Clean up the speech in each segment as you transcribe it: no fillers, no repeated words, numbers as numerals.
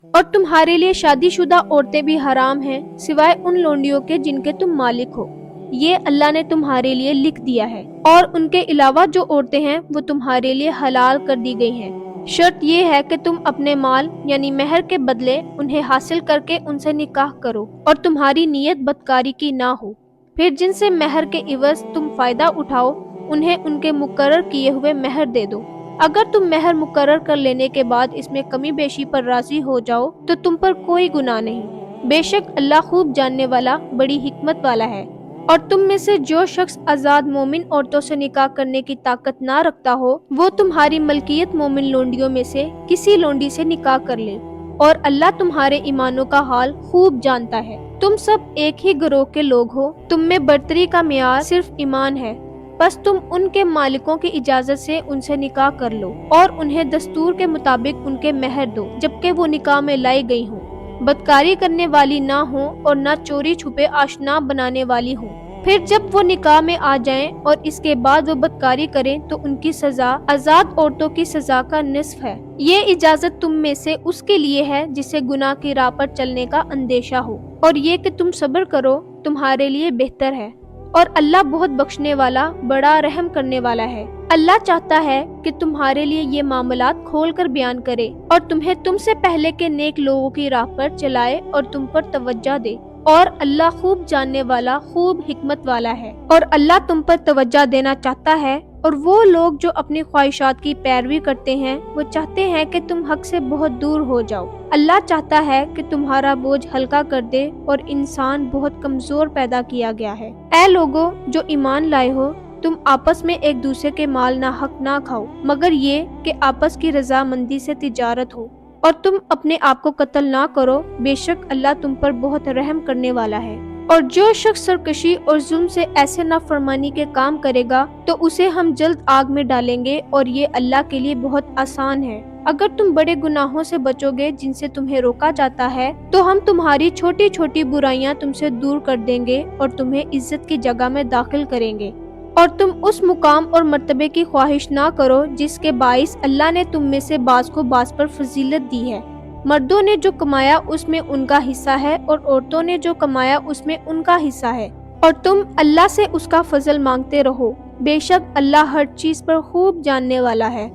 اور تمہارے لیے شادی شدہ عورتیں بھی حرام ہیں سوائے ان لونڈیوں کے جن کے تم مالک ہو، یہ اللہ نے تمہارے لیے لکھ دیا ہے، اور ان کے علاوہ جو عورتیں ہیں وہ تمہارے لیے حلال کر دی گئی ہیں۔ شرط یہ ہے کہ تم اپنے مال یعنی مہر کے بدلے انہیں حاصل کر کے ان سے نکاح کرو اور تمہاری نیت بدکاری کی نہ ہو۔ پھر جن سے مہر کے عوض تم فائدہ اٹھاؤ انہیں ان کے مقرر کیے ہوئے مہر دے دو۔ اگر تم مہر مقرر کر لینے کے بعد اس میں کمی بیشی پر راضی ہو جاؤ تو تم پر کوئی گناہ نہیں، بے شک اللہ خوب جاننے والا بڑی حکمت والا ہے۔ اور تم میں سے جو شخص آزاد مومن عورتوں سے نکاح کرنے کی طاقت نہ رکھتا ہو وہ تمہاری ملکیت مومن لونڈیوں میں سے کسی لونڈی سے نکاح کر لے، اور اللہ تمہارے ایمانوں کا حال خوب جانتا ہے۔ تم سب ایک ہی گروہ کے لوگ ہو، تم میں برتری کا معیار صرف ایمان ہے، بس تم ان کے مالکوں کی اجازت سے ان سے نکاح کر لو اور انہیں دستور کے مطابق ان کے مہر دو جبکہ وہ نکاح میں لائی گئی ہوں، بدکاری کرنے والی نہ ہوں اور نہ چوری چھپے آشنا بنانے والی ہوں۔ پھر جب وہ نکاح میں آ جائیں اور اس کے بعد وہ بدکاری کریں تو ان کی سزا آزاد عورتوں کی سزا کا نصف ہے۔ یہ اجازت تم میں سے اس کے لیے ہے جسے گناہ کی راہ پر چلنے کا اندیشہ ہو، اور یہ کہ تم صبر کرو تمہارے لیے بہتر ہے، اور اللہ بہت بخشنے والا بڑا رحم کرنے والا ہے۔ اللہ چاہتا ہے کہ تمہارے لیے یہ معاملات کھول کر بیان کرے اور تمہیں تم سے پہلے کے نیک لوگوں کی راہ پر چلائے اور تم پر توجہ دے، اور اللہ خوب جاننے والا خوب حکمت والا ہے۔ اور اللہ تم پر توجہ دینا چاہتا ہے، اور وہ لوگ جو اپنی خواہشات کی پیروی کرتے ہیں وہ چاہتے ہیں کہ تم حق سے بہت دور ہو جاؤ۔ اللہ چاہتا ہے کہ تمہارا بوجھ ہلکا کر دے، اور انسان بہت کمزور پیدا کیا گیا ہے۔ اے لوگوں جو ایمان لائے ہو، تم آپس میں ایک دوسرے کے مال نہ حق نہ کھاؤ مگر یہ کہ آپس کی رضامندی سے تجارت ہو، اور تم اپنے آپ کو قتل نہ کرو، بے شک اللہ تم پر بہت رحم کرنے والا ہے۔ اور جو شخص سرکشی اور ظلم سے ایسے نافرمانی کے کام کرے گا تو اسے ہم جلد آگ میں ڈالیں گے، اور یہ اللہ کے لیے بہت آسان ہے۔ اگر تم بڑے گناہوں سے بچو گے جن سے تمہیں روکا جاتا ہے تو ہم تمہاری چھوٹی چھوٹی برائیاں تم سے دور کر دیں گے اور تمہیں عزت کی جگہ میں داخل کریں گے۔ اور تم اس مقام اور مرتبے کی خواہش نہ کرو جس کے باعث اللہ نے تم میں سے بعض کو بعض پر فضیلت دی ہے۔ مردوں نے جو کمایا اس میں ان کا حصہ ہے، اور عورتوں نے جو کمایا اس میں ان کا حصہ ہے، اور تم اللہ سے اس کا فضل مانگتے رہو، بے شک اللہ ہر چیز پر خوب جاننے والا ہے۔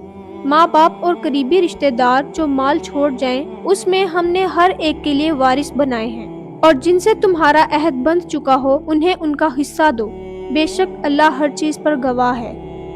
ماں باپ اور قریبی رشتہ دار جو مال چھوڑ جائیں اس میں ہم نے ہر ایک کے لیے وارث بنائے ہیں، اور جن سے تمہارا عہد بند چکا ہو انہیں ان کا حصہ دو، بے شک اللہ ہر چیز پر گواہ ہے۔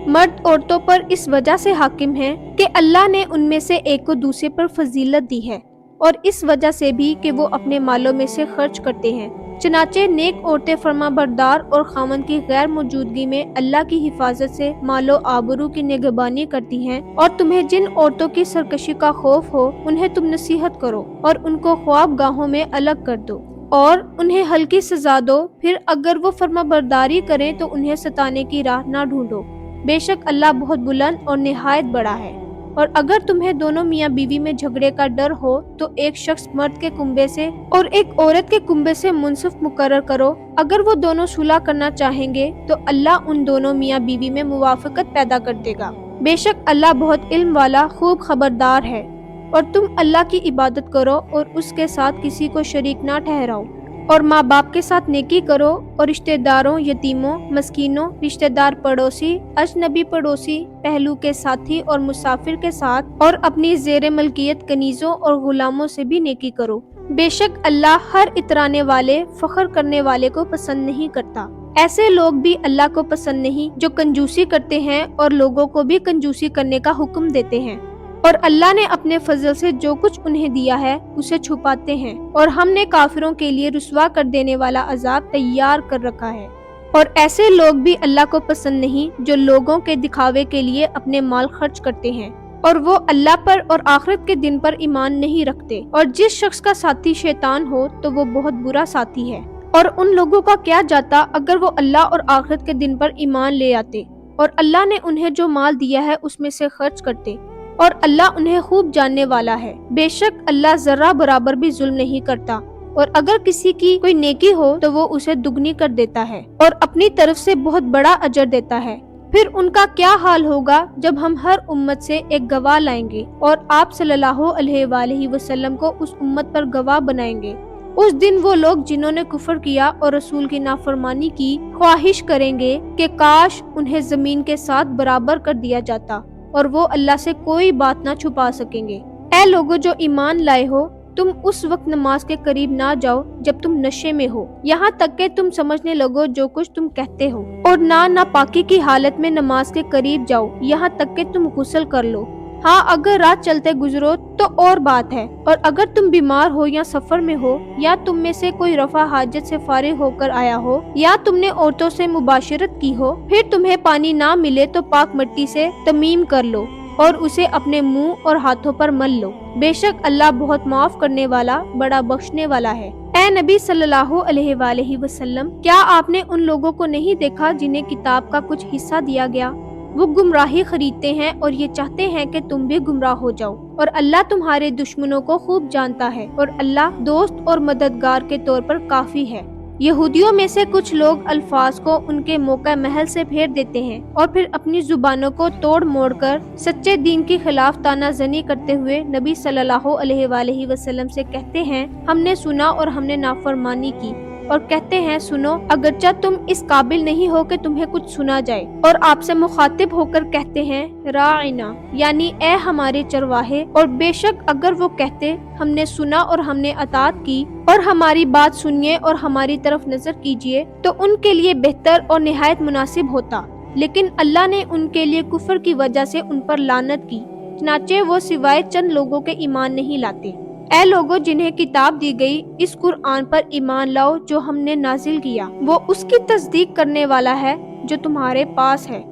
مرد عورتوں پر اس وجہ سے حاکم ہیں کہ اللہ نے ان میں سے ایک کو دوسرے پر فضیلت دی ہے، اور اس وجہ سے بھی کہ وہ اپنے مالوں میں سے خرچ کرتے ہیں۔ چنانچہ نیک عورتیں فرما بردار اور خاوند کی غیر موجودگی میں اللہ کی حفاظت سے مال و آبرو کی نگہبانی کرتی ہیں، اور تمہیں جن عورتوں کی سرکشی کا خوف ہو انہیں تم نصیحت کرو اور ان کو خواب گاہوں میں الگ کر دو اور انہیں ہلکی سزا دو، پھر اگر وہ فرما برداری کریں تو انہیں ستانے کی راہ نہ ڈھونڈو، بے شک اللہ بہت بلند اور نہایت بڑا ہے۔ اور اگر تمہیں دونوں میاں بیوی میں جھگڑے کا ڈر ہو تو ایک شخص مرد کے کنبے سے اور ایک عورت کے کنبے سے منصف مقرر کرو، اگر وہ دونوں صلح کرنا چاہیں گے تو اللہ ان دونوں میاں بیوی میں موافقت پیدا کر دے گا، بے شک اللہ بہت علم والا خوب خبردار ہے۔ اور تم اللہ کی عبادت کرو اور اس کے ساتھ کسی کو شریک نہ ٹھہراؤ، اور ماں باپ کے ساتھ نیکی کرو، اور رشتہ داروں، یتیموں، مسکینوں، رشتہ دار پڑوسی، اجنبی پڑوسی، پہلو کے ساتھی اور مسافر کے ساتھ، اور اپنی زیر ملکیت کنیزوں اور غلاموں سے بھی نیکی کرو، بے شک اللہ ہر اترانے والے فخر کرنے والے کو پسند نہیں کرتا۔ ایسے لوگ بھی اللہ کو پسند نہیں جو کنجوسی کرتے ہیں اور لوگوں کو بھی کنجوسی کرنے کا حکم دیتے ہیں، اور اللہ نے اپنے فضل سے جو کچھ انہیں دیا ہے اسے چھپاتے ہیں، اور ہم نے کافروں کے لیے رسوا کر دینے والا عذاب تیار کر رکھا ہے۔ اور ایسے لوگ بھی اللہ کو پسند نہیں جو لوگوں کے دکھاوے کے لیے اپنے مال خرچ کرتے ہیں اور وہ اللہ پر اور آخرت کے دن پر ایمان نہیں رکھتے، اور جس شخص کا ساتھی شیطان ہو تو وہ بہت برا ساتھی ہے۔ اور ان لوگوں کا کیا جاتا اگر وہ اللہ اور آخرت کے دن پر ایمان لے آتے اور اللہ نے انہیں جو مال دیا ہے اس میں سے خرچ کرتے، اور اللہ انہیں خوب جاننے والا ہے، بے شک اللہ ذرہ برابر بھی ظلم نہیں کرتا، اور اگر کسی کی کوئی نیکی ہو تو وہ اسے دگنی کر دیتا ہے اور اپنی طرف سے بہت بڑا اجر دیتا ہے۔ پھر ان کا کیا حال ہوگا جب ہم ہر امت سے ایک گواہ لائیں گے اور آپ صلی اللہ علیہ وآلہ وسلم کو اس امت پر گواہ بنائیں گے۔ اس دن وہ لوگ جنہوں نے کفر کیا اور رسول کی نافرمانی کی خواہش کریں گے کہ کاش انہیں زمین کے ساتھ برابر کر دیا جاتا، اور وہ اللہ سے کوئی بات نہ چھپا سکیں گے۔ اے لوگو جو ایمان لائے ہو، تم اس وقت نماز کے قریب نہ جاؤ جب تم نشے میں ہو، یہاں تک کہ تم سمجھنے لگو جو کچھ تم کہتے ہو، اور نہ ناپاکی کی حالت میں نماز کے قریب جاؤ یہاں تک کہ تم غسل کر لو۔ ہاں اگر رات چلتے گزرو تو اور بات ہے، اور اگر تم بیمار ہو یا سفر میں ہو، یا تم میں سے کوئی رفع حاجت سے فارغ ہو کر آیا ہو، یا تم نے عورتوں سے مباشرت کی ہو، پھر تمہیں پانی نہ ملے تو پاک مٹی سے تیمم کر لو اور اسے اپنے منہ اور ہاتھوں پر مل لو، بے شک اللہ بہت معاف کرنے والا بڑا بخشنے والا ہے۔ اے نبی صلی اللہ علیہ وآلہ وسلم، کیا آپ نے ان لوگوں کو نہیں دیکھا جنہیں کتاب کا کچھ حصہ دیا گیا؟ وہ گمراہی خریدتے ہیں اور یہ چاہتے ہیں کہ تم بھی گمراہ ہو جاؤ، اور اللہ تمہارے دشمنوں کو خوب جانتا ہے، اور اللہ دوست اور مددگار کے طور پر کافی ہے۔ یہودیوں میں سے کچھ لوگ الفاظ کو ان کے موقع محل سے پھیر دیتے ہیں اور پھر اپنی زبانوں کو توڑ موڑ کر سچے دین کی خلاف تانہ زنی کرتے ہوئے نبی صلی اللہ علیہ وآلہ وسلم سے کہتے ہیں ہم نے سنا اور ہم نے نافرمانی کی، اور کہتے ہیں سنو اگرچہ تم اس قابل نہیں ہو کہ تمہیں کچھ سنا جائے، اور آپ سے مخاطب ہو کر کہتے ہیں راعنا، یعنی اے ہمارے چرواہے، اور بے شک اگر وہ کہتے ہم نے سنا اور ہم نے اطاعت کی اور ہماری بات سنیے اور ہماری طرف نظر کیجیے تو ان کے لیے بہتر اور نہایت مناسب ہوتا، لیکن اللہ نے ان کے لیے کفر کی وجہ سے ان پر لعنت کی، چنانچہ وہ سوائے چند لوگوں کے ایمان نہیں لاتے۔ اے لوگو جنہیں کتاب دی گئی، اس قرآن پر ایمان لاؤ جو ہم نے نازل کیا، وہ اس کی تصدیق کرنے والا ہے جو تمہارے پاس ہے۔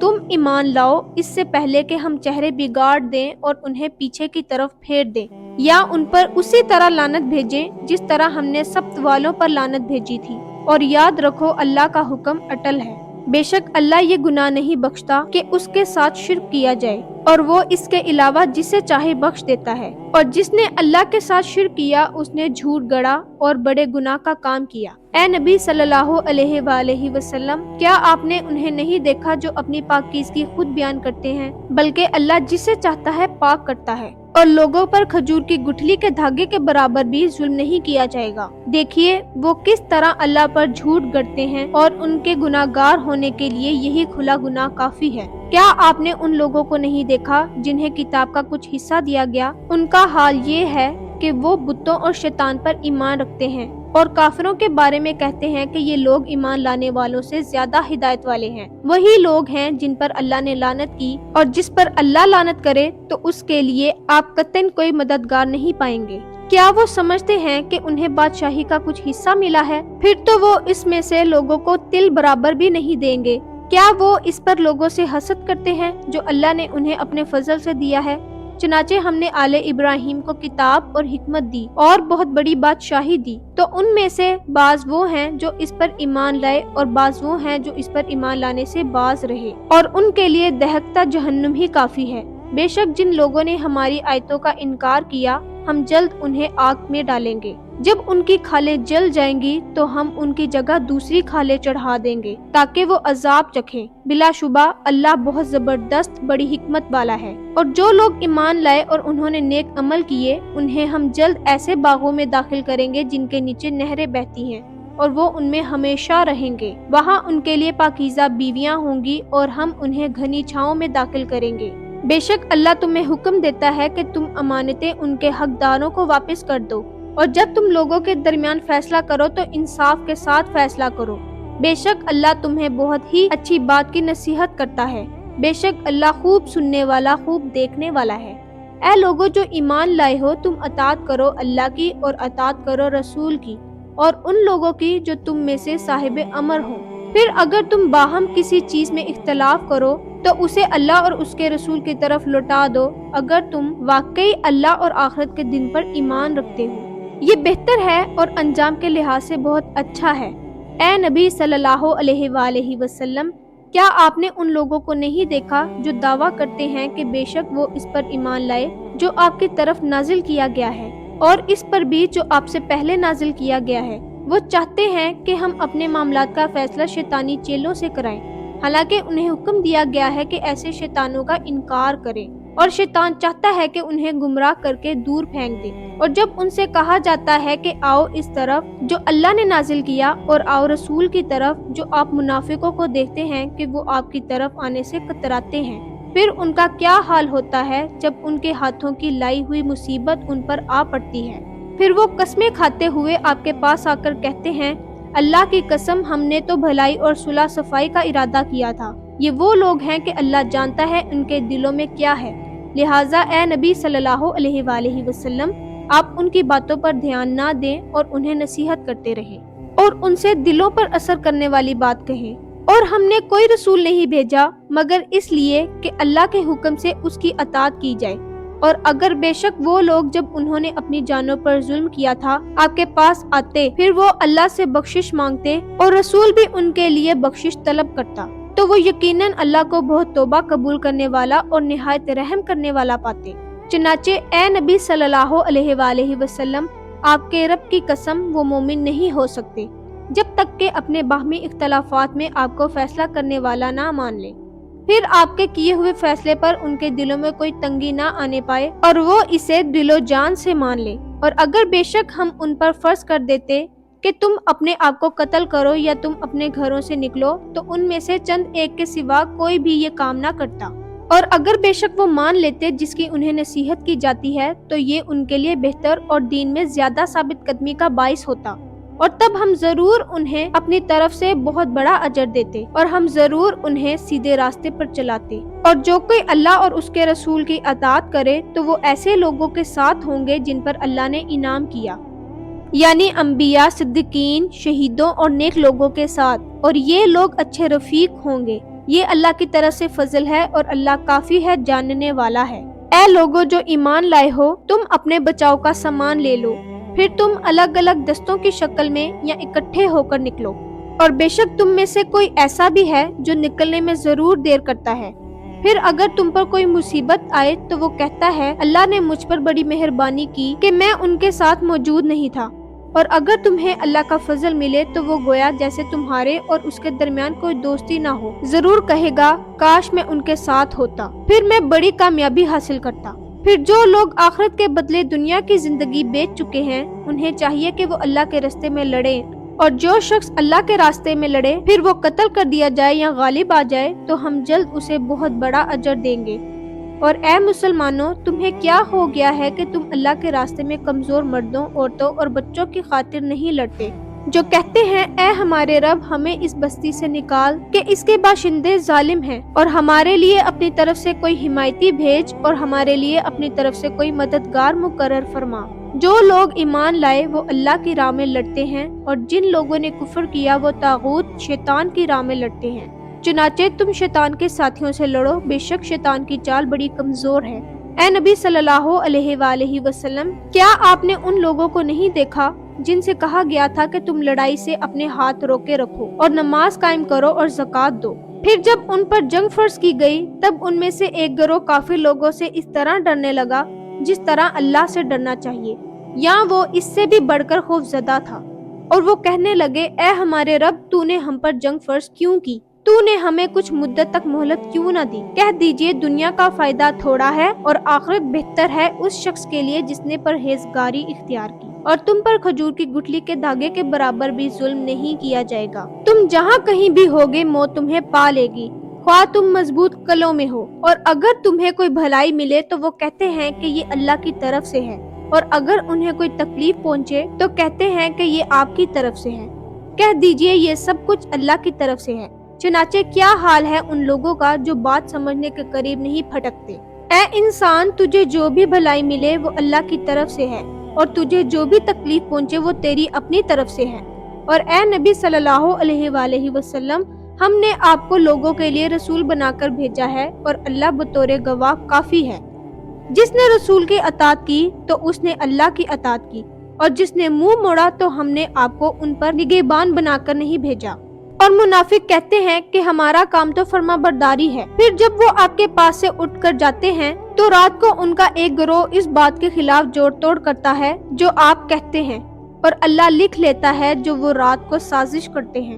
تم ایمان لاؤ اس سے پہلے کہ ہم چہرے بگاڑ دیں اور انہیں پیچھے کی طرف پھیر دیں، یا ان پر اسی طرح لعنت بھیجیں جس طرح ہم نے سبت والوں پر لعنت بھیجی تھی، اور یاد رکھو اللہ کا حکم اٹل ہے۔ بے شک اللہ یہ گناہ نہیں بخشتا کہ اس کے ساتھ شرک کیا جائے، اور وہ اس کے علاوہ جسے چاہے بخش دیتا ہے، اور جس نے اللہ کے ساتھ شرک کیا اس نے جھوٹ گڑا اور بڑے گناہ کا کام کیا۔ اے نبی صلی اللہ علیہ وآلہ وسلم، کیا آپ نے انہیں نہیں دیکھا جو اپنی پاکیزگی خود بیان کرتے ہیں، بلکہ اللہ جسے چاہتا ہے پاک کرتا ہے، اور لوگوں پر کھجور کی گٹھلی کے دھاگے کے برابر بھی ظلم نہیں کیا جائے گا۔ دیکھیے وہ کس طرح اللہ پر جھوٹ گڑتے ہیں، اور ان کے گناہ گار ہونے کے لیے یہی کھلا گناہ کافی ہے۔ کیا آپ نے ان لوگوں کو نہیں دیکھا جنہیں کتاب کا کچھ حصہ دیا گیا؟ ان کا حال یہ ہے کہ وہ بتوں اور شیطان پر ایمان رکھتے ہیں، اور کافروں کے بارے میں کہتے ہیں کہ یہ لوگ ایمان لانے والوں سے زیادہ ہدایت والے ہیں۔ وہی لوگ ہیں جن پر اللہ نے لعنت کی، اور جس پر اللہ لعنت کرے تو اس کے لیے آپ قطعاً کوئی مددگار نہیں پائیں گے۔ کیا وہ سمجھتے ہیں کہ انہیں بادشاہی کا کچھ حصہ ملا ہے؟ پھر تو وہ اس میں سے لوگوں کو تل برابر بھی نہیں دیں گے۔ کیا وہ اس پر لوگوں سے حسد کرتے ہیں جو اللہ نے انہیں اپنے فضل سے دیا ہے؟ چنانچہ ہم نے آل ابراہیم کو کتاب اور حکمت دی اور بہت بڑی بادشاہی دی، تو ان میں سے بعض وہ ہیں جو اس پر ایمان لائے اور بعض وہ ہیں جو اس پر ایمان لانے سے باز رہے، اور ان کے لیے دہکتا جہنم ہی کافی ہے۔ بے شک جن لوگوں نے ہماری آیتوں کا انکار کیا ہم جلد انہیں آگ میں ڈالیں گے، جب ان کی کھالیں جل جائیں گی تو ہم ان کی جگہ دوسری کھالیں چڑھا دیں گے تاکہ وہ عذاب چکھیں۔ بلا شبہ اللہ بہت زبردست بڑی حکمت والا ہے۔ اور جو لوگ ایمان لائے اور انہوں نے نیک عمل کیے انہیں ہم جلد ایسے باغوں میں داخل کریں گے جن کے نیچے نہریں بہتی ہیں، اور وہ ان میں ہمیشہ رہیں گے، وہاں ان کے لیے پاکیزہ بیویاں ہوں گی اور ہم انہیں گھنی چھاؤں میں داخل کریں گے۔ بے شک اللہ تمہیں حکم دیتا ہے کہ تم امانتیں ان کے حقداروں کو واپس کر دو، اور جب تم لوگوں کے درمیان فیصلہ کرو تو انصاف کے ساتھ فیصلہ کرو۔ بے شک اللہ تمہیں بہت ہی اچھی بات کی نصیحت کرتا ہے، بے شک اللہ خوب سننے والا خوب دیکھنے والا ہے۔ اے لوگو جو ایمان لائے ہو تم اطاعت کرو اللہ کی اور اطاعت کرو رسول کی اور ان لوگوں کی جو تم میں سے صاحب امر ہوں۔ پھر اگر تم باہم کسی چیز میں اختلاف کرو تو اسے اللہ اور اس کے رسول کی طرف لوٹا دو اگر تم واقعی اللہ اور آخرت کے دن پر ایمان رکھتے ہو، یہ بہتر ہے اور انجام کے لحاظ سے بہت اچھا ہے۔ اے نبی صلی اللہ علیہ وآلہ وسلم، کیا آپ نے ان لوگوں کو نہیں دیکھا جو دعویٰ کرتے ہیں کہ بے شک وہ اس پر ایمان لائے جو آپ کی طرف نازل کیا گیا ہے اور اس پر بھی جو آپ سے پہلے نازل کیا گیا ہے؟ وہ چاہتے ہیں کہ ہم اپنے معاملات کا فیصلہ شیطانی چیلوں سے کرائیں، حالانکہ انہیں حکم دیا گیا ہے کہ ایسے شیطانوں کا انکار کریں، اور شیطان چاہتا ہے کہ انہیں گمراہ کر کے دور پھینک دے۔ اور جب ان سے کہا جاتا ہے کہ آؤ اس طرف جو اللہ نے نازل کیا، اور آؤ رسول کی طرف جو آپ منافقوں کو دیکھتے ہیں کہ وہ آپ کی طرف آنے سے کتراتے ہیں، پھر ان کا کیا حال ہوتا ہے جب ان کے ہاتھوں کی لائی ہوئی مصیبت ان پر آ پڑتی ہے۔ پھر وہ قسمیں کھاتے ہوئے آپ کے پاس آ کر کہتے ہیں، اللہ کی قسم ہم نے تو بھلائی اور صلح صفائی کا ارادہ کیا تھا۔ یہ وہ لوگ ہیں کہ اللہ جانتا ہے ان کے دلوں میں کیا ہے، لہٰذا اے نبی صلی اللہ علیہ وآلہ وسلم آپ ان کی باتوں پر دھیان نہ دیں اور انہیں نصیحت کرتے رہیں، اور ان سے دلوں پر اثر کرنے والی بات کہیں۔ اور ہم نے کوئی رسول نہیں بھیجا مگر اس لیے کہ اللہ کے حکم سے اس کی اطاعت کی جائے، اور اگر بے شک وہ لوگ جب انہوں نے اپنی جانوں پر ظلم کیا تھا آپ کے پاس آتے، پھر وہ اللہ سے بخشش مانگتے اور رسول بھی ان کے لیے بخشش طلب کرتا، تو وہ یقیناً اللہ کو بہت توبہ قبول کرنے والا اور نہایت رحم کرنے والا پاتے۔ چنانچہ اے نبی صلی اللہ علیہ وآلہ وسلم آپ کے رب کی قسم وہ مومن نہیں ہو سکتے جب تک کہ اپنے باہمی اختلافات میں آپ کو فیصلہ کرنے والا نہ مان لے، پھر آپ کے کیے ہوئے فیصلے پر ان کے دلوں میں کوئی تنگی نہ آنے پائے اور وہ اسے دل و جان سے مان لے۔ اور اگر بے شک ہم ان پر فرض کر دیتے کہ تم اپنے آپ کو قتل کرو یا تم اپنے گھروں سے نکلو، تو ان میں سے چند ایک کے سوا کوئی بھی یہ کام نہ کرتا، اور اگر بے شک وہ مان لیتے جس کی انہیں نصیحت کی جاتی ہے تو یہ ان کے لیے بہتر اور دین میں زیادہ ثابت قدمی کا باعث ہوتا، اور تب ہم ضرور انہیں اپنی طرف سے بہت بڑا اجر دیتے اور ہم ضرور انہیں سیدھے راستے پر چلاتے۔ اور جو کوئی اللہ اور اس کے رسول کی اطاعت کرے تو وہ ایسے لوگوں کے ساتھ ہوں گے جن پر اللہ نے انعام کیا، یعنی انبیاء، صدیقین، شہیدوں اور نیک لوگوں کے ساتھ، اور یہ لوگ اچھے رفیق ہوں گے۔ یہ اللہ کی طرف سے فضل ہے اور اللہ کافی ہے، جاننے والا ہے۔ اے لوگوں جو ایمان لائے ہو، تم اپنے بچاؤ کا سامان لے لو، پھر تم الگ الگ دستوں کی شکل میں یا اکٹھے ہو کر نکلو، اور بے شک تم میں سے کوئی ایسا بھی ہے جو نکلنے میں ضرور دیر کرتا ہے۔ پھر اگر تم پر کوئی مصیبت آئے تو وہ کہتا ہے اللہ نے مجھ پر بڑی مہربانی کی کہ میں ان کے ساتھ موجود نہیں تھا، اور اگر تمہیں اللہ کا فضل ملے تو وہ گویا جیسے تمہارے اور اس کے درمیان کوئی دوستی نہ ہو، ضرور کہے گا کاش میں ان کے ساتھ ہوتا، پھر میں بڑی کامیابی حاصل کرتا۔ پھر جو لوگ آخرت کے بدلے دنیا کی زندگی بیچ چکے ہیں انہیں چاہیے کہ وہ اللہ کے راستے میں لڑیں، اور جو شخص اللہ کے راستے میں لڑے پھر وہ قتل کر دیا جائے یا غالب آ جائے تو ہم جلد اسے بہت بڑا اجر دیں گے۔ اور اے مسلمانوں، تمہیں کیا ہو گیا ہے کہ تم اللہ کے راستے میں کمزور مردوں، عورتوں اور بچوں کی خاطر نہیں لڑتے، جو کہتے ہیں اے ہمارے رب ہمیں اس بستی سے نکال کہ اس کے باشندے ظالم ہیں، اور ہمارے لیے اپنی طرف سے کوئی حمایتی بھیج اور ہمارے لیے اپنی طرف سے کوئی مددگار مقرر فرما۔ جو لوگ ایمان لائے وہ اللہ کی راہ میں لڑتے ہیں، اور جن لوگوں نے کفر کیا وہ طاغوت شیطان کی راہ میں لڑتے ہیں۔ چنانچہ تم شیطان کے ساتھیوں سے لڑو، بے شک شیطان کی چال بڑی کمزور ہے۔ اے نبی صلی اللہ علیہ وآلہ وسلم، کیا آپ نے ان لوگوں کو نہیں دیکھا جن سے کہا گیا تھا کہ تم لڑائی سے اپنے ہاتھ روکے رکھو اور نماز قائم کرو اور زکوٰۃ دو؟ پھر جب ان پر جنگ فرض کی گئی تب ان میں سے ایک گروہ کافر لوگوں سے اس طرح ڈرنے لگا جس طرح اللہ سے ڈرنا چاہیے، یا وہ اس سے بھی بڑھ کر خوف زدہ تھا، اور وہ کہنے لگے اے ہمارے رب تو نے ہم پر جنگ فرض کیوں کی؟ تو نے ہمیں کچھ مدت تک مہلت کیوں نہ دی؟ کہہ دیجئے دنیا کا فائدہ تھوڑا ہے اور آخرت بہتر ہے اس شخص کے لیے جس نے پرہیزگاری اختیار کی، اور تم پر کھجور کی گٹھلی کے دھاگے کے برابر بھی ظلم نہیں کیا جائے گا۔ تم جہاں کہیں بھی ہوگے موت تمہیں پا لے گی، خواہ تم مضبوط قلعوں میں ہو، اور اگر تمہیں کوئی بھلائی ملے تو وہ کہتے ہیں کہ یہ اللہ کی طرف سے ہے، اور اگر انہیں کوئی تکلیف پہنچے تو کہتے ہیں کہ یہ آپ کی طرف سے ہے۔ کہہ دیجئے یہ سب کچھ اللہ کی طرف سے ہے۔ چنانچہ کیا حال ہے ان لوگوں کا جو بات سمجھنے کے قریب نہیں پھٹکتے۔ اے انسان، تجھے جو بھی بھلائی ملے وہ اللہ کی طرف سے ہے، اور تجھے جو بھی تکلیف پہنچے وہ تیری اپنی طرف سے ہے۔ اور اے نبی صلی اللہ علیہ وآلہ وسلم، ہم نے آپ کو لوگوں کے لیے رسول بنا کر بھیجا ہے، اور اللہ بطور گواہ کافی ہے۔ جس نے رسول کی اطاعت کی تو اس نے اللہ کی اطاعت کی، اور جس نے منہ موڑا تو ہم نے آپ کو ان پر نگہبان بنا کر نہیں بھیجا۔ اور منافق کہتے ہیں کہ ہمارا کام تو فرما برداری ہے، پھر جب وہ آپ کے پاس سے اٹھ کر جاتے ہیں تو رات کو ان کا ایک گروہ اس بات کے خلاف جوڑ توڑ کرتا ہے جو آپ کہتے ہیں، اور اللہ لکھ لیتا ہے جو وہ رات کو سازش کرتے ہیں۔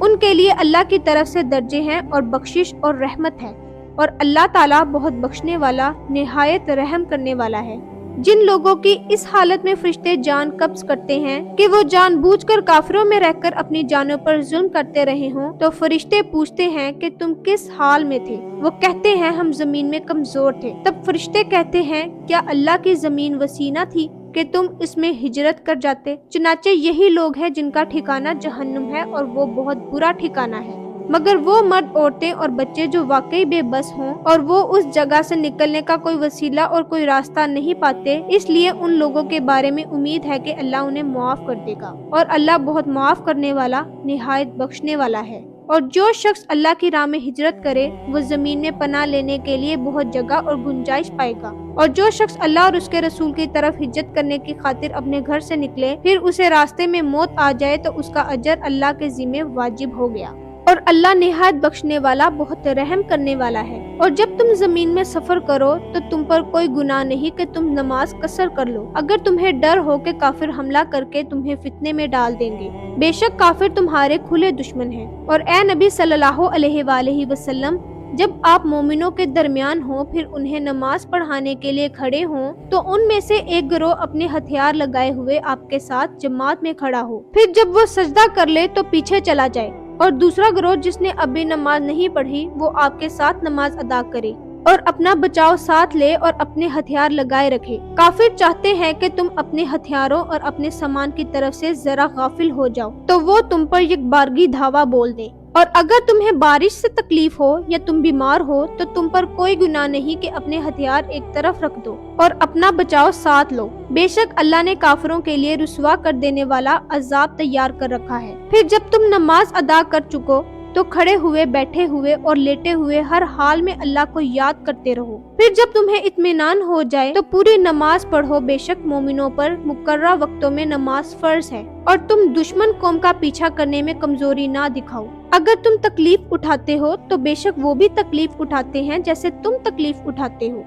ان کے لیے اللہ کی طرف سے درجے ہیں اور بخشش اور رحمت ہے، اور اللہ تعالیٰ بہت بخشنے والا، نہایت رحم کرنے والا ہے۔ جن لوگوں کی اس حالت میں فرشتے جان قبض کرتے ہیں کہ وہ جان بوجھ کر کافروں میں رہ کر اپنی جانوں پر ظلم کرتے رہے ہوں، تو فرشتے پوچھتے ہیں کہ تم کس حال میں تھے؟ وہ کہتے ہیں ہم زمین میں کمزور تھے۔ تب فرشتے کہتے ہیں کیا اللہ کی زمین وسیع نہ تھی کہ تم اس میں ہجرت کر جاتے؟ چنانچہ یہی لوگ ہیں جن کا ٹھکانہ جہنم ہے، اور وہ بہت برا ٹھکانہ ہے۔ مگر وہ مرد، عورتیں اور بچے جو واقعی بے بس ہوں اور وہ اس جگہ سے نکلنے کا کوئی وسیلہ اور کوئی راستہ نہیں پاتے، اس لیے ان لوگوں کے بارے میں امید ہے کہ اللہ انہیں معاف کر دے گا، اور اللہ بہت معاف کرنے والا، نہایت بخشنے والا ہے۔ اور جو شخص اللہ کی راہ میں ہجرت کرے وہ زمین میں پناہ لینے کے لیے بہت جگہ اور گنجائش پائے گا، اور جو شخص اللہ اور اس کے رسول کی طرف ہجرت کرنے کی خاطر اپنے گھر سے نکلے، پھر اسے راستے میں موت آ جائے تو اس کا اجر اللہ کے ذمہ واجب ہو گیا، اور اللہ نہایت بخشنے والا، بہت رحم کرنے والا ہے۔ اور جب تم زمین میں سفر کرو تو تم پر کوئی گناہ نہیں کہ تم نماز قصر کر لو، اگر تمہیں ڈر ہو کہ کافر حملہ کر کے تمہیں فتنے میں ڈال دیں گے۔ بے شک کافر تمہارے کھلے دشمن ہیں۔ اور اے نبی صلی اللہ علیہ وآلہ وسلم، جب آپ مومنوں کے درمیان ہوں پھر انہیں نماز پڑھانے کے لیے کھڑے ہوں تو ان میں سے ایک گروہ اپنے ہتھیار لگائے ہوئے آپ کے ساتھ جماعت میں کھڑا ہو، پھر جب وہ سجدہ کر لے تو پیچھے چلا جائے، اور دوسرا گروہ جس نے ابھی نماز نہیں پڑھی وہ آپ کے ساتھ نماز ادا کرے اور اپنا بچاؤ ساتھ لے اور اپنے ہتھیار لگائے رکھے۔ کافر چاہتے ہیں کہ تم اپنے ہتھیاروں اور اپنے سامان کی طرف سے ذرا غافل ہو جاؤ تو وہ تم پر یک بارگی دھاوا بول دیں، اور اگر تمہیں بارش سے تکلیف ہو یا تم بیمار ہو تو تم پر کوئی گناہ نہیں کہ اپنے ہتھیار ایک طرف رکھ دو اور اپنا بچاؤ ساتھ لو۔ بے شک اللہ نے کافروں کے لیے رسوا کر دینے والا عذاب تیار کر رکھا ہے۔ پھر جب تم نماز ادا کر چکو تو کھڑے ہوئے، بیٹھے ہوئے اور لیٹے ہوئے ہر حال میں اللہ کو یاد کرتے رہو۔ پھر جب تمہیں اطمینان ہو جائے تو پوری نماز پڑھو، بے شک مومنوں پر مقررہ وقتوں میں نماز فرض ہے، اور تم دشمن قوم کا پیچھا کرنے میں کمزوری نہ دکھاؤ۔ اگر تم تکلیف اٹھاتے ہو تو بے شک وہ بھی تکلیف اٹھاتے ہیں جیسے تم تکلیف اٹھاتے ہو،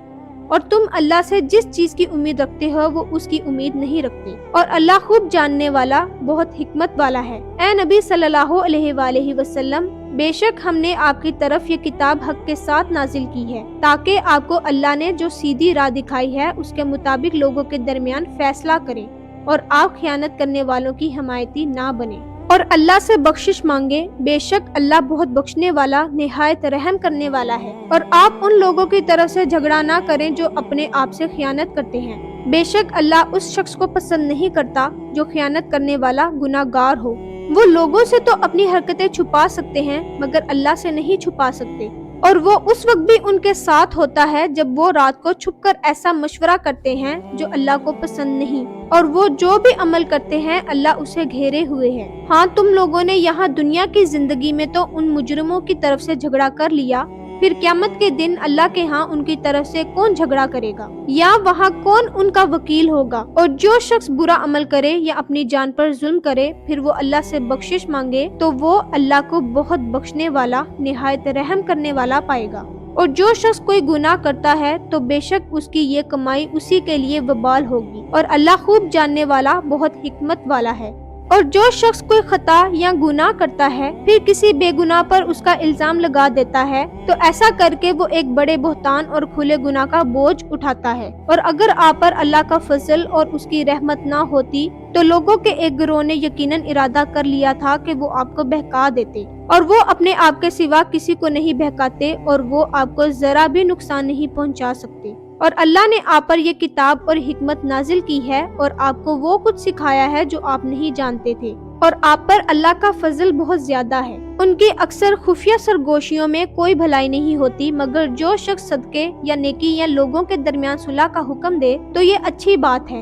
اور تم اللہ سے جس چیز کی امید رکھتے ہو وہ اس کی امید نہیں رکھتے، اور اللہ خوب جاننے والا، بہت حکمت والا ہے۔ اے نبی صلی اللہ علیہ وآلہ وسلم، بے شک ہم نے آپ کی طرف یہ کتاب حق کے ساتھ نازل کی ہے تاکہ آپ کو اللہ نے جو سیدھی راہ دکھائی ہے اس کے مطابق لوگوں کے درمیان فیصلہ کریں، اور آپ خیانت کرنے والوں کی حمایتی نہ بنیں، اور اللہ سے بخشش مانگے، بے شک اللہ بہت بخشنے والا، نہایت رحم کرنے والا ہے۔ اور آپ ان لوگوں کی طرف سے جھگڑا نہ کریں جو اپنے آپ سے خیانت کرتے ہیں، بے شک اللہ اس شخص کو پسند نہیں کرتا جو خیانت کرنے والا گناہ گار ہو۔ وہ لوگوں سے تو اپنی حرکتیں چھپا سکتے ہیں مگر اللہ سے نہیں چھپا سکتے، اور وہ اس وقت بھی ان کے ساتھ ہوتا ہے جب وہ رات کو چھپ کر ایسا مشورہ کرتے ہیں جو اللہ کو پسند نہیں، اور وہ جو بھی عمل کرتے ہیں اللہ اسے گھیرے ہوئے ہے۔ ہاں تم لوگوں نے یہاں دنیا کی زندگی میں تو ان مجرموں کی طرف سے جھگڑا کر لیا، پھر قیامت کے دن اللہ کے ہاں ان کی طرف سے کون جھگڑا کرے گا، یا وہاں کون ان کا وکیل ہوگا؟ اور جو شخص برا عمل کرے یا اپنی جان پر ظلم کرے پھر وہ اللہ سے بخشش مانگے تو وہ اللہ کو بہت بخشنے والا، نہایت رحم کرنے والا پائے گا۔ اور جو شخص کوئی گناہ کرتا ہے تو بے شک اس کی یہ کمائی اسی کے لیے وبال ہوگی، اور اللہ خوب جاننے والا، بہت حکمت والا ہے۔ اور جو شخص کوئی خطا یا گناہ کرتا ہے پھر کسی بے گناہ پر اس کا الزام لگا دیتا ہے تو ایسا کر کے وہ ایک بڑے بہتان اور کھلے گناہ کا بوجھ اٹھاتا ہے۔ اور اگر آپ پر اللہ کا فضل اور اس کی رحمت نہ ہوتی تو لوگوں کے ایک گروہ نے یقیناً ارادہ کر لیا تھا کہ وہ آپ کو بہکا دیتے، اور وہ اپنے آپ کے سوا کسی کو نہیں بہکاتے، اور وہ آپ کو ذرا بھی نقصان نہیں پہنچا سکتے۔ اور اللہ نے آپ پر یہ کتاب اور حکمت نازل کی ہے اور آپ کو وہ کچھ سکھایا ہے جو آپ نہیں جانتے تھے، اور آپ پر اللہ کا فضل بہت زیادہ ہے۔ ان کی اکثر خفیہ سرگوشیوں میں کوئی بھلائی نہیں ہوتی، مگر جو شخص صدقے یا نیکی یا لوگوں کے درمیان صلح کا حکم دے تو یہ اچھی بات ہے،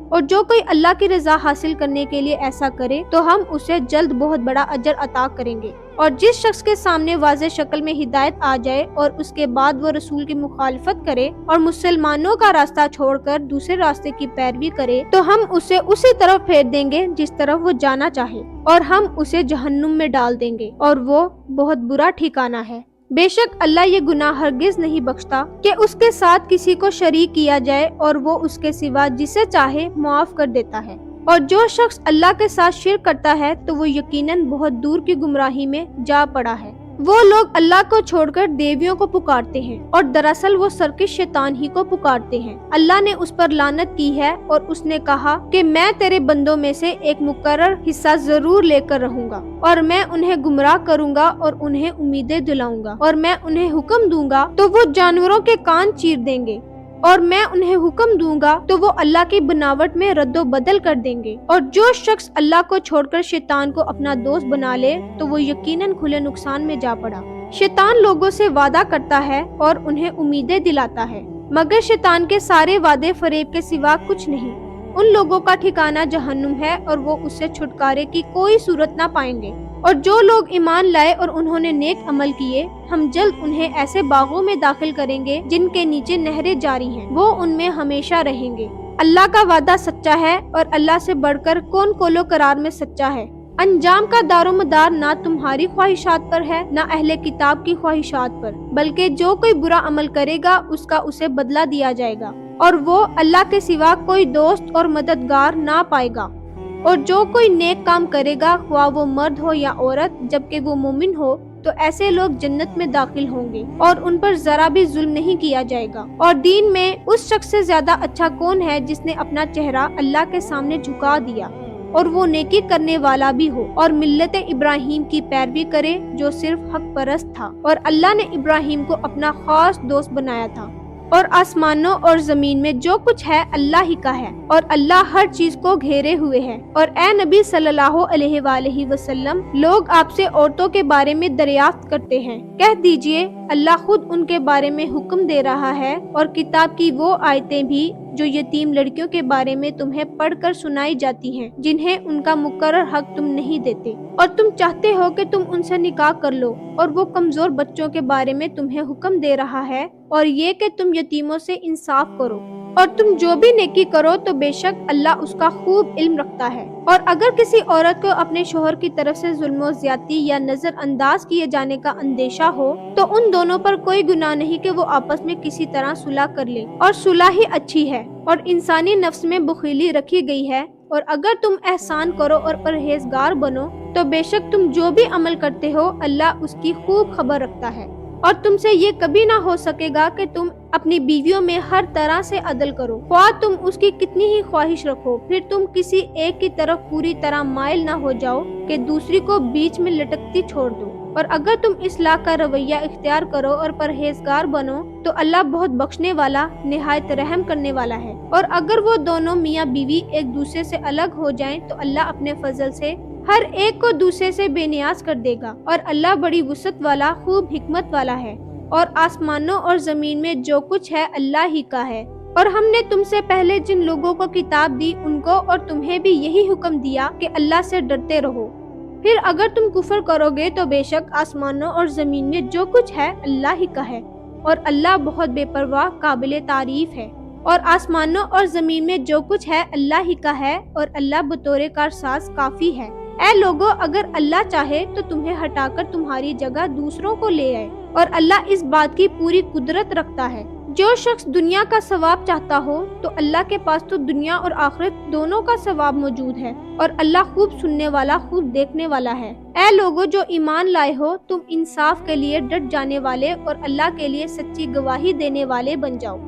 اور جو کوئی اللہ کی رضا حاصل کرنے کے لیے ایسا کرے تو ہم اسے جلد بہت بڑا اجر عطا کریں گے۔ اور جس شخص کے سامنے واضح شکل میں ہدایت آ جائے اور اس کے بعد وہ رسول کی مخالفت کرے اور مسلمانوں کا راستہ چھوڑ کر دوسرے راستے کی پیروی کرے تو ہم اسے اسی طرف پھیر دیں گے جس طرف وہ جانا چاہے، اور ہم اسے جہنم میں ڈال دیں گے، اور وہ بہت برا ٹھکانہ ہے۔ بے شک اللہ یہ گناہ ہرگز نہیں بخشتا کہ اس کے ساتھ کسی کو شریک کیا جائے، اور وہ اس کے سوا جسے چاہے معاف کر دیتا ہے۔ اور جو شخص اللہ کے ساتھ شرک کرتا ہے تو وہ یقیناً بہت دور کی گمراہی میں جا پڑا ہے۔ وہ لوگ اللہ کو چھوڑ کر دیویوں کو پکارتے ہیں اور دراصل وہ سرکش شیطان ہی کو پکارتے ہیں۔ اللہ نے اس پر لعنت کی ہے اور اس نے کہا کہ میں تیرے بندوں میں سے ایک مقرر حصہ ضرور لے کر رہوں گا اور میں انہیں گمراہ کروں گا اور انہیں امیدیں دلاؤں گا، اور میں انہیں حکم دوں گا تو وہ جانوروں کے کان چیر دیں گے، اور میں انہیں حکم دوں گا تو وہ اللہ کی بناوٹ میں رد و بدل کر دیں گے۔ اور جو شخص اللہ کو چھوڑ کر شیطان کو اپنا دوست بنا لے تو وہ یقیناً کھلے نقصان میں جا پڑا۔ شیطان لوگوں سے وعدہ کرتا ہے اور انہیں امیدیں دلاتا ہے، مگر شیطان کے سارے وعدے فریب کے سوا کچھ نہیں۔ ان لوگوں کا ٹھکانہ جہنم ہے اور وہ اس سے چھٹکارے کی کوئی صورت نہ پائیں گے۔ اور جو لوگ ایمان لائے اور انہوں نے نیک عمل کیے، ہم جلد انہیں ایسے باغوں میں داخل کریں گے جن کے نیچے نہریں جاری ہیں، وہ ان میں ہمیشہ رہیں گے۔ اللہ کا وعدہ سچا ہے اور اللہ سے بڑھ کر کون قول و قرار میں سچا ہے۔ انجام کا دار و مدار نہ تمہاری خواہشات پر ہے نہ اہل کتاب کی خواہشات پر، بلکہ جو کوئی برا عمل کرے گا اس کا اسے بدلہ دیا جائے گا، اور وہ اللہ کے سوا کوئی دوست اور مددگار نہ پائے گا۔ اور جو کوئی نیک کام کرے گا، خواہ وہ مرد ہو یا عورت، جبکہ وہ مومن ہو، تو ایسے لوگ جنت میں داخل ہوں گے اور ان پر ذرا بھی ظلم نہیں کیا جائے گا۔ اور دین میں اس شخص سے زیادہ اچھا کون ہے جس نے اپنا چہرہ اللہ کے سامنے جھکا دیا اور وہ نیکی کرنے والا بھی ہو اور ملت ابراہیم کی پیروی کرے جو صرف حق پرست تھا، اور اللہ نے ابراہیم کو اپنا خاص دوست بنایا تھا۔ اور آسمانوں اور زمین میں جو کچھ ہے اللہ ہی کا ہے، اور اللہ ہر چیز کو گھیرے ہوئے ہے۔ اور اے نبی صلی اللہ علیہ وآلہ وسلم، لوگ آپ سے عورتوں کے بارے میں دریافت کرتے ہیں، کہہ دیجئے اللہ خود ان کے بارے میں حکم دے رہا ہے، اور کتاب کی وہ آیتیں بھی جو یتیم لڑکیوں کے بارے میں تمہیں پڑھ کر سنائی جاتی ہیں جنہیں ان کا مقرر حق تم نہیں دیتے، اور تم چاہتے ہو کہ تم ان سے نکاح کر لو، اور وہ کمزور بچوں کے بارے میں تمہیں حکم دے رہا ہے، اور یہ کہ تم یتیموں سے انصاف کرو، اور تم جو بھی نیکی کرو تو بے شک اللہ اس کا خوب علم رکھتا ہے۔ اور اگر کسی عورت کو اپنے شوہر کی طرف سے ظلم و زیادتی یا نظر انداز کیے جانے کا اندیشہ ہو تو ان دونوں پر کوئی گناہ نہیں کہ وہ آپس میں کسی طرح صلح کر لیں، اور صلح ہی اچھی ہے، اور انسانی نفس میں بخیلی رکھی گئی ہے۔ اور اگر تم احسان کرو اور پرہیزگار بنو تو بے شک تم جو بھی عمل کرتے ہو اللہ اس کی خوب خبر رکھتا ہے۔ اور تم سے یہ کبھی نہ ہو سکے گا کہ تم اپنی بیویوں میں ہر طرح سے عدل کرو، خواہ تم اس کی کتنی ہی خواہش رکھو، پھر تم کسی ایک کی طرف پوری طرح مائل نہ ہو جاؤ کہ دوسری کو بیچ میں لٹکتی چھوڑ دو۔ اور اگر تم اصلاح کا رویہ اختیار کرو اور پرہیزگار بنو تو اللہ بہت بخشنے والا، نہایت رحم کرنے والا ہے۔ اور اگر وہ دونوں میاں بیوی ایک دوسرے سے الگ ہو جائیں تو اللہ اپنے فضل سے ہر ایک کو دوسرے سے بے نیاز کر دے گا، اور اللہ بڑی وسعت والا، خوب حکمت والا ہے۔ اور آسمانوں اور زمین میں جو کچھ ہے اللہ ہی کا ہے۔ اور ہم نے تم سے پہلے جن لوگوں کو کتاب دی ان کو اور تمہیں بھی یہی حکم دیا کہ اللہ سے ڈرتے رہو۔ پھر اگر تم کفر کرو گے تو بے شک آسمانوں اور زمین میں جو کچھ ہے اللہ ہی کا ہے، اور اللہ بہت بے پرواہ قابل تعریف ہے۔ اور آسمانوں اور زمین میں جو کچھ ہے اللہ ہی کا ہے، اور اللہ بطور کارساز کافی ہے۔ اے لوگو، اگر اللہ چاہے تو تمہیں ہٹا کر تمہاری جگہ دوسروں کو لے آئے، اور اللہ اس بات کی پوری قدرت رکھتا ہے۔ جو شخص دنیا کا ثواب چاہتا ہو تو اللہ کے پاس تو دنیا اور آخرت دونوں کا ثواب موجود ہے، اور اللہ خوب سننے والا، خوب دیکھنے والا ہے۔ اے لوگو جو ایمان لائے ہو، تم انصاف کے لیے ڈٹ جانے والے اور اللہ کے لیے سچی گواہی دینے والے بن جاؤ،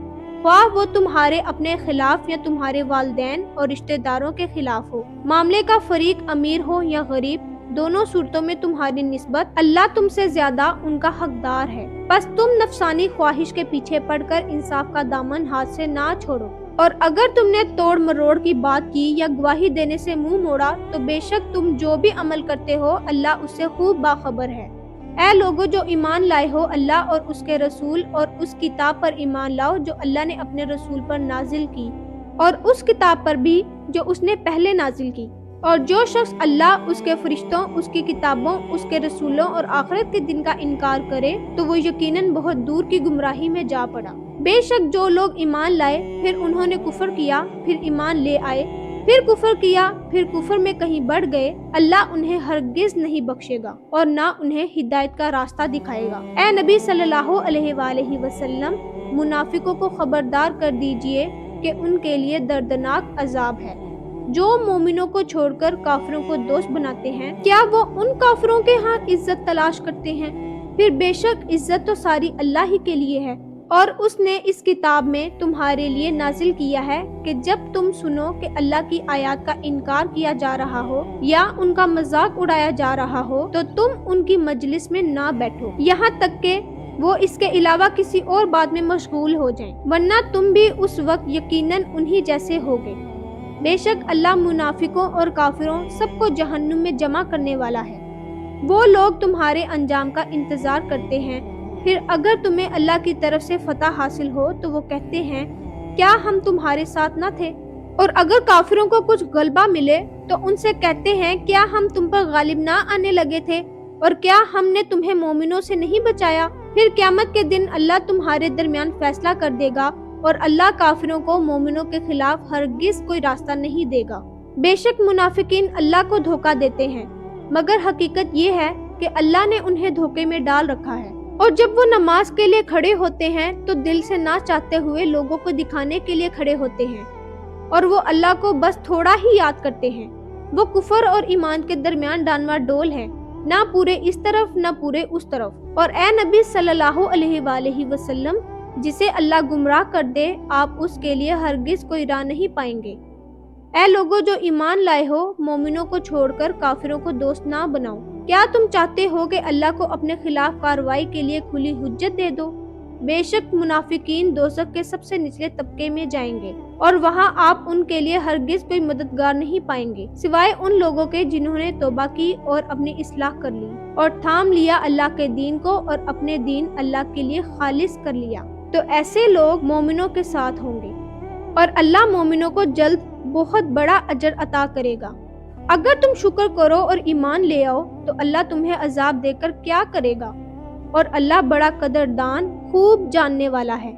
خواہ وہ تمہارے اپنے خلاف یا تمہارے والدین اور رشتہ داروں کے خلاف ہو، معاملے کا فریق امیر ہو یا غریب، دونوں صورتوں میں تمہاری نسبت اللہ تم سے زیادہ ان کا حقدار ہے۔ بس تم نفسانی خواہش کے پیچھے پڑ کر انصاف کا دامن ہاتھ سے نہ چھوڑو، اور اگر تم نے توڑ مروڑ کی بات کی یا گواہی دینے سے منہ موڑا تو بے شک تم جو بھی عمل کرتے ہو اللہ اس سے خوب باخبر ہے۔ اے لوگو جو ایمان لائے ہو، اللہ اور اس کے رسول اور اس کتاب پر ایمان لاؤ جو اللہ نے اپنے رسول پر نازل کی، اور اس کتاب پر بھی جو اس نے پہلے نازل کی۔ اور جو شخص اللہ، اس کے فرشتوں، اس کی کتابوں، اس کے رسولوں اور آخرت کے دن کا انکار کرے تو وہ یقیناً بہت دور کی گمراہی میں جا پڑا۔ بے شک جو لوگ ایمان لائے پھر انہوں نے کفر کیا، پھر ایمان لے آئے، پھر کفر کیا، پھر کفر میں کہیں بڑھ گئے، اللہ انہیں ہرگز نہیں بخشے گا اور نہ انہیں ہدایت کا راستہ دکھائے گا۔ اے نبی صلی اللہ علیہ وآلہ وسلم، منافقوں کو خبردار کر دیجئے کہ ان کے لیے دردناک عذاب ہے۔ جو مومنوں کو چھوڑ کر کافروں کو دوست بناتے ہیں، کیا وہ ان کافروں کے ہاں عزت تلاش کرتے ہیں؟ پھر بے شک عزت تو ساری اللہ ہی کے لیے ہے، اور اس نے اس کتاب میں تمہارے لیے نازل کیا ہے کہ جب تم سنو کہ اللہ کی آیات کا انکار کیا جا رہا ہو یا ان کا مذاق اڑایا جا رہا ہو تو تم ان کی مجلس میں نہ بیٹھو یہاں تک کہ وہ اس کے علاوہ کسی اور بات میں مشغول ہو جائیں، ورنہ تم بھی اس وقت یقیناً انہی جیسے ہوگے۔ بے شک اللہ منافقوں اور کافروں سب کو جہنم میں جمع کرنے والا ہے۔ وہ لوگ تمہارے انجام کا انتظار کرتے ہیں، پھر اگر تمہیں اللہ کی طرف سے فتح حاصل ہو تو وہ کہتے ہیں کیا ہم تمہارے ساتھ نہ تھے؟ اور اگر کافروں کو کچھ غلبہ ملے تو ان سے کہتے ہیں کیا ہم تم پر غالب نہ آنے لگے تھے؟ اور کیا ہم نے تمہیں مومنوں سے نہیں بچایا؟ پھر قیامت کے دن اللہ تمہارے درمیان فیصلہ کر دے گا اور اللہ کافروں کو مومنوں کے خلاف ہرگز کوئی راستہ نہیں دے گا۔ بے شک منافقین اللہ کو دھوکہ دیتے ہیں، مگر حقیقت یہ ہے کہ اللہ نے انہیں دھوکے میں ڈال رکھا ہے۔ اور جب وہ نماز کے لیے کھڑے ہوتے ہیں تو دل سے نہ چاہتے ہوئے لوگوں کو دکھانے کے لیے کھڑے ہوتے ہیں، اور وہ اللہ کو بس تھوڑا ہی یاد کرتے ہیں۔ وہ کفر اور ایمان کے درمیان ڈانوا ڈول ہے، نہ پورے اس طرف نہ پورے اس طرف۔ اور اے نبی صلی اللہ علیہ وآلہ وسلم، جسے اللہ گمراہ کر دے آپ اس کے لیے ہرگز کوئی راہ نہیں پائیں گے۔ اے لوگوں جو ایمان لائے ہو، مومنوں کو چھوڑ کر کافروں کو دوست نہ بناؤ۔ کیا تم چاہتے ہو کہ اللہ کو اپنے خلاف کارروائی کے لیے کھلی حجت دے دو؟ بے شک منافقین دوزخ کے سب سے نچلے طبقے میں جائیں گے، اور وہاں آپ ان کے لیے ہرگز کوئی مددگار نہیں پائیں گے سوائے ان لوگوں کے جنہوں نے توبہ کی اور اپنی اصلاح کر لی اور تھام لیا اللہ کے دین کو اور اپنے دین اللہ کے لیے خالص کر لیا، تو ایسے لوگ مومنوں کے ساتھ ہوں گے، اور اللہ مومنوں کو جلد بہت بڑا اجر عطا کرے گا۔ اگر تم شکر کرو اور ایمان لے آؤ تو اللہ تمہیں عذاب دے کر کیا کرے گا، اور اللہ بڑا قدردان خوب جاننے والا ہے۔